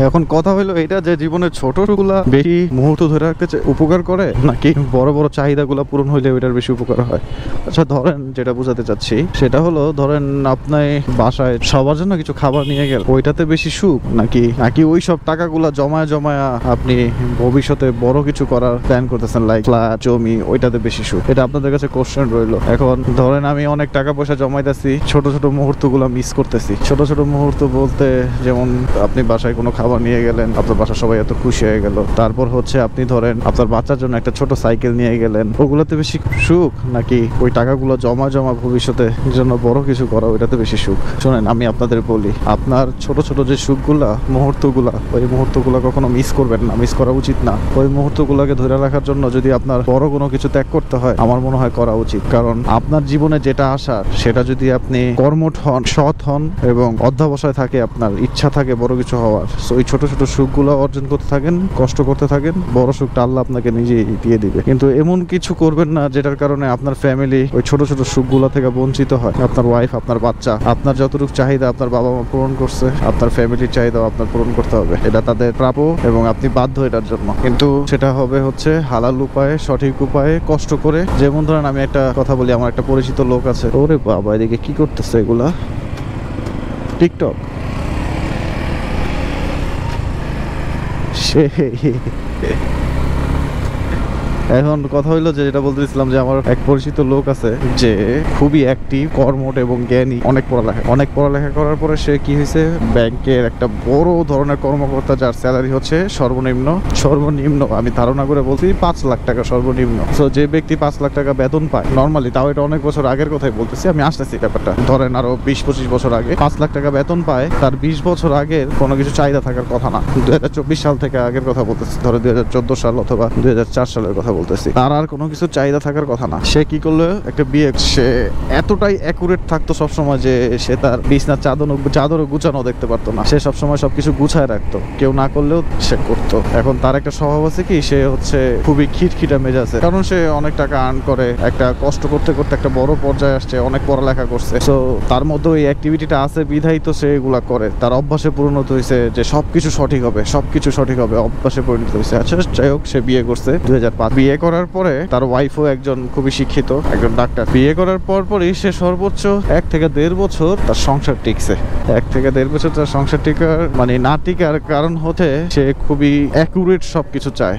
এখন কথা হলো এটা যে জীবনের ছোটগুলা বেশি মুহূর্ত ধরে রাখতে উপকার করে নাকি বড় বড় চাহিদাগুলো পূরণ হইলে ওইটার বেশি উপকার হয়। আচ্ছা ধরেন যেটা বোঝাতে চাচ্ছি সেটা হলো ধরেন আপনি বাসায় সবার জন্য কিছু খাবার নিয়ে গেল, ওইটাতে বেশি সুখ নাকি নাকি ওই সব টাকাগুলা জমায় জমায়া আপনি ভবিষ্যতে বড় কিছু করার প্ল্যান করতেছেন লাইক ফ্ল্যাট জমি, ওইটাতে বেশি সুখ? এটা আপনাদের কাছে কোশ্চেন রইলো। এখন ধরেন আমি অনেক টাকা পয়সা জমাইতেছি, ছোট ছোট মুহূর্তগুলো মিস করতেছি। ছোট ছোট মুহূর্ত বলতে যেমন আপনি বাসায় কোনো খাবার নিয়ে গেলেন, আপনার বাসা সবাই এত খুশি হয়ে গেল। তারপর হচ্ছে আপনি ধরেন আপনার বাচ্চার জন্য একটা ছোট সাইকেল নিয়ে গেলেন, ওগুলোতে বেশি সুখ নাকি ওই টাকাগুলো জমা জমা ভবিষ্যতে জন্য বড় কিছু করা, ওইটাতে বেশি সুখ? শোনেন আমি আপনাদের বলি, আপনার ছোট ছোট যে সুখগুলা মুহূর্তগুলা, ওই মুহূর্তগুলো কখনো মিস করবেন না, মিস করা উচিত না। ওই মুহূর্তগুলোকে ধরে রাখার জন্য যদি আপনার বড় কোনো কিছু ত্যাগ করতে হয়, আমার মনে হয় করা উচিত। কারণ আপনার জীবনে যেটা আসার সেটা যদি আপনি কর্মঠ হন, সৎ হন এবং অধ্যবসায় থাকে, আপনার ইচ্ছা থাকে বড় কিছু হওয়ার, ওই ছোট ছোট সুখগুলো অর্জন করতে থাকেন, কষ্ট করতে থাকেন, বড় সুখটা আল্লাহ আপনাকে নিজেই দিয়ে দিবে। কিন্তু এমন কিছু করবেন না যেটার কারণে আপনার ফ্যামিলি ওই ছোট ছোট সুখগুলো থেকে বঞ্চিত হয়। আপনার ওয়াইফ, আপনার বাচ্চা, আপনার যতটুকু চাহিদা আপনার বাবা মা পূরণ করছে, আপনার ফ্যামিলির চাহিদাও আপনার পূরণ করতে হবে। এটা তাদের প্রাপ্য এবং আপনি বাধ্য এটার জন্য। কিন্তু সেটা হবে হচ্ছে হালাল উপায়ে, সঠিক উপায়ে, কষ্ট করে। যেমন ধরেন আমি একটা কথা বলি, আমার একটা পরিচিত লোক আছে, ওরে বাবা এদিকে কি করতেছে এগুলা, টিকটক সে। এখন কথা হইলো যে যেটা বলতেছিলাম যে আমার এক পরিচিত লোক আছে যে খুবই অ্যাক্টিভ, কর্মঠ এবং জ্ঞানী, অনেক পড়ালেখা করার পরে সে কি হয়েছে, ব্যাংকের একটা বড় ধরনের কর্মকর্তা, যার স্যালারি হচ্ছে সর্বনিম্ন আমি ধারণা করে বলছি 5 লাখ টাকা সর্বনিম্ন। তো যে ব্যক্তি 5 লাখ টাকা বেতন পায় নর্মালি, তাও এটা অনেক বছর আগের কথাই বলতেছি, আমি আসতেছি ব্যাপারটা, ধরেন আরো 20-25 বছর আগে 5 লাখ টাকা বেতন পায়, তার 20 বছর আগের কোনো কিছু চাহিদা থাকার কথা না। 2024 সাল থেকে আগের কথা বলতেছি, ধরো 2014 সাল অথবা 2004 সালের কথা বলতেছি, তার আর কোনো কিছু চাহিদা থাকার কথা না। সে কি করলো, একটা বিয়ে, সে এতটাই অ্যাকুরেট থাকতো সবসময় যে সে তার বিছনার চাদরও গুছানো দেখতে পারতো না। সে সবসময় সবকিছু গুছায় রাখতো, কেউ না করলেও সে করতো। এখন তার একটা স্বভাব আছে কি, সে হচ্ছে খুবই খিটখিটা মেজাজে, কারণ সে অনেক টাকা আর্ন করে, একটা কষ্ট করতে করতে একটা বড় পর্যায়ে আসছে, অনেক পড়ালেখা করছে। তো তার মধ্যে ওই অ্যাক্টিভিটিটা আছে বিধাই তো সে এগুলা করে, তার অভ্যাসে পরিণত হয়েছে যে সবকিছু সঠিক হবে, অভ্যাসে পরিণত হয়েছে। আচ্ছা যাই হোক, সে বিয়ে করছে 2005। বিয়ে করার পরে তার ওয়াইফও একজন খুবই শিক্ষিত, একজন ডাক্তার। বিয়ে করার পরই সে সর্বোচ্চ 1 থেকে 1.5 বছর তার সংসার টিকছে। 1 থেকে 1.5 বছর তার সংসার টিকার মানে না টিকার কারণ হতে সে খুবই অ্যাকুরেট সবকিছু চায়।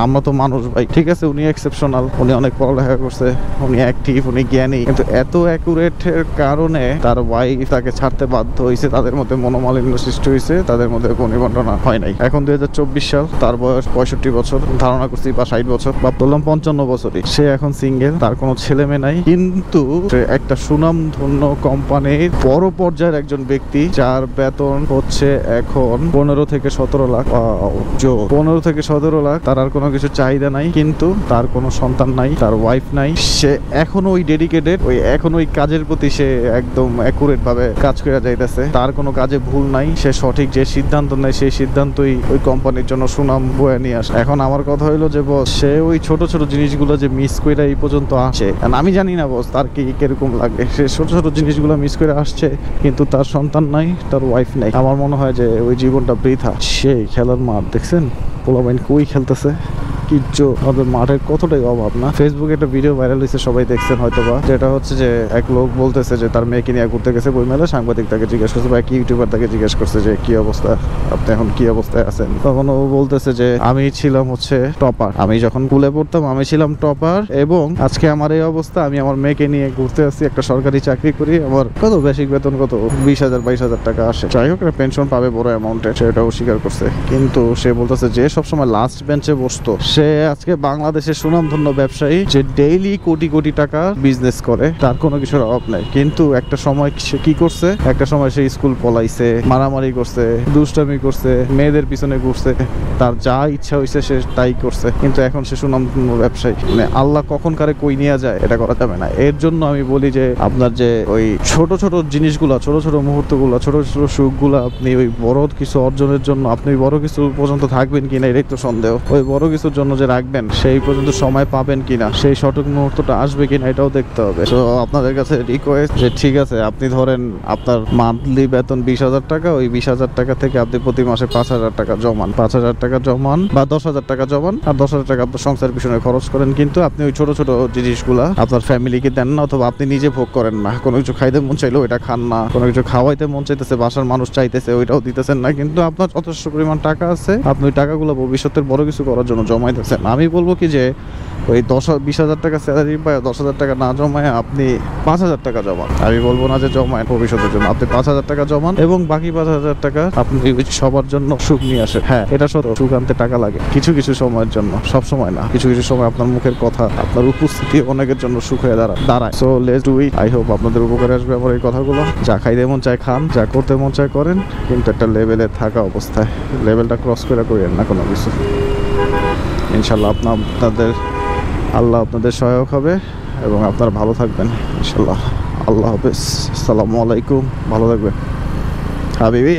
আমরা তো মানুষ ভাই, ঠিক আছে উনি এক্সেপশনাল, উনি অনেক পড়ালেখা করছে, উনি অ্যাক্টিভ, উনি জ্ঞানী, কিন্তু এত অ্যাকুরেটের কারণে তার ওয়াইফ তাকে ছাড়তে বাধ্য হয়েছে, তাদের মধ্যে মনোমালিন্য সৃষ্টি হয়েছে, তাদের মধ্যে বনিবন্টনা হয় নাই। এখন 2024 সাল, তার বয়স 65 বছর ধারণা করছি, বা 60 বছর, বা বললাম 55 বছরই। সে এখন সিঙ্গেল, তার কোনো ছেলে মেয়ে নাই, কিন্তু সে একটা সুনামধন্য কোম্পানির বড় পর্যায়ের একজন ব্যক্তি, যার বেতন হচ্ছে এখন 15 থেকে 17 লাখ। 15 থেকে 17 লাখ। তার আর কোনো কিছু চাহিদা নাই, কিন্তু তার কোনো সন্তান নাই, তার ওয়াইফ নাই। সে এখন ওই ডেডিকেটেড, এখন ওই কাজের প্রতি সে একদম অ্যাকুরেট ভাবে কাজ করে যাইতেছে। তার কোনো কাজে ভুল নাই, সে সঠিক যে সিদ্ধান্ত নেয় সেই সিদ্ধান্তই ওই কোম্পানির জন্য সুনাম বয়ে নিয়ে আসে। এখন আমার কথা হইলো যে বস, সে ওই ছোট ছোট জিনিসগুলো যে মিস করে এই পর্যন্ত আসে, আমি জানি না বস তার কিরকম লাগে, সে ছোট ছোট জিনিসগুলো মিস করে আসছে, কিন্তু তার সন্তান নাই, তার ওয়াইফ নাই। আমার মনে হয় যে ওই জীবনটা বৃথা। সেই খেলার মাঠ দেখছেন, পোলাপাইন কই খেলতেছে, কিচ্ছু আমাদের মাঠের কতটাই অভাব না। ফেসবুকে একটা ভিডিও ভাইরাল হয়েছে, সবাই দেখছেন হয়তোবা, যেটা হচ্ছে যে এক লোক বলতেছে যে তার মেয়েকে নিয়ে ঘুরতে গেছে বইমেলা, সাংবাদিক তাকে জিজ্ঞেস করছে বা এক ইউটিউবার তাকে জিজ্ঞেস করছে যে কি অবস্থা, আপনি এখন কি অবস্থায় আছেন? তখন ও বলতেছে যে আমি ছিলাম হচ্ছে টপার, আমি যখন স্কুলে পড়তাম আমি ছিলাম টপার, এবং আজকে আমার এই অবস্থা, আমি আমার মেয়েকে নিয়ে ঘুরতে আসছি, একটা সরকারি চাকরি করি, আমার কত বেসিক বেতন কত 20,000-22,000 টাকা আসে, যাই হোক একটা পেনশন পাবে বড় অ্যামাউন্টের, সেটাও স্বীকার করছে। কিন্তু সে বলতেছে যে সবসময় লাস্ট বেঞ্চে বসতো, সে আজকে বাংলাদেশের সুনামধন্য ব্যবসায়ী, যে ডেইলি কোটি কোটি টাকা বিজনেস করে, তার কোনো কিছুর অভাব নাই। কিন্তু একটা সময় সে কি করছে, একটা সময় সে স্কুল পলাইছে, মারামারি করছে, দুষ্টামি করছে, মেয়েদের পিছনে ঘুরছে, তার যা ইচ্ছা হয়েছে সে তাই করছে, কিন্তু এখন সে সুনামধন্য ব্যবসায়ী। মানে আল্লাহ কখন কারে কই নিয়ে যায় এটা করা যাবে না। এর জন্য আমি বলি যে আপনার যে ওই ছোট ছোট জিনিসগুলো, ছোট ছোট মুহূর্তগুলো, ছোট ছোট সুখগুলো, আপনি ওই বড় কিছু অর্জনের জন্য আপনি বড় কিছু পর্যন্ত থাকবেন কিনা এটাই তো সন্দেহ। ওই বড় কিছুর জন্য জন্য যে রাখবেন সেই পর্যন্ত সময় পাবেন কিনা, সেই সঠিক মুহূর্তটা আসবে কিনা এটাও দেখতে হবে। তো আপনাদের কাছে রিকোয়েস্ট যে ঠিক আছে, আপনি ধরেন আপনার মান্থলি বেতন 20,000 টাকা, ওই 20,000 টাকা থেকে আপনি প্রতি মাসে 5,000 টাকা জমান, 5,000 টাকা জমান বা 10,000 টাকা জমান, আর 10,000 টাকা আপনার সংসারের পিছনে খরচ করেন। কিন্তু আপনি ওই ছোট ছোট জিনিসগুলা আপনার ফ্যামিলিকে দেন না, অথবা আপনি নিজে ভোগ করেন না। কোনো কিছু খাইতে মন চাইলেও ওইটা খান না, কোনো কিছু খাওয়াইতে মন চাইতেছে, বাসার মানুষ চাইতেছে, ওইটাও দিতেছেন না। কিন্তু আপনার যথেষ্ট পরিমাণ টাকা আছে, আপনি ওই টাকাগুলো ভবিষ্যতের বড় কিছু করার জন্য জমাইতেছেন। আমি বলবো কি যে ওই 20,000 টাকা স্যালারি পায় 10,000 টাকা না জমায় আপনি 5,000 টাকা জমান। আমি বলবো না যে জমায় ভবিষ্যতের জন্য, আপনি 5,000 টাকা জমান এবং বাকি 5,000 টাকা আপনি সবার জন্য সুখ নিয়ে আসেন। হ্যাঁ, এটা সত্য, সুখ আনতে টাকা লাগে কিছু কিছু সময়ের জন্য, সব সময় না। কিছু কিছু সময় আপনার মুখের কথা, আপনার উপস্থিতি অনেকের জন্য সুখ হয়ে দাঁড়ায়। So let's do it. I hope আপনাদের উপকারে আসবে আমার এই কথাগুলো। যা খাইতে মন চায় খান, যা করতে মন চায় করেন, কিন্তু একটা লেভেলে থাকা অবস্থায়, লেভেলটা ক্রস করে করেন না কোনো কিছু। ইনশাল্লাহ আল্লাহ আপনাদের সহায়ক হবে এবং আপনারা ভালো থাকবেন ইনশাল্লাহ। আল্লাহ হাফেজ, আসসালামু আলাইকুম, ভালো থাকবেন হাবিবি।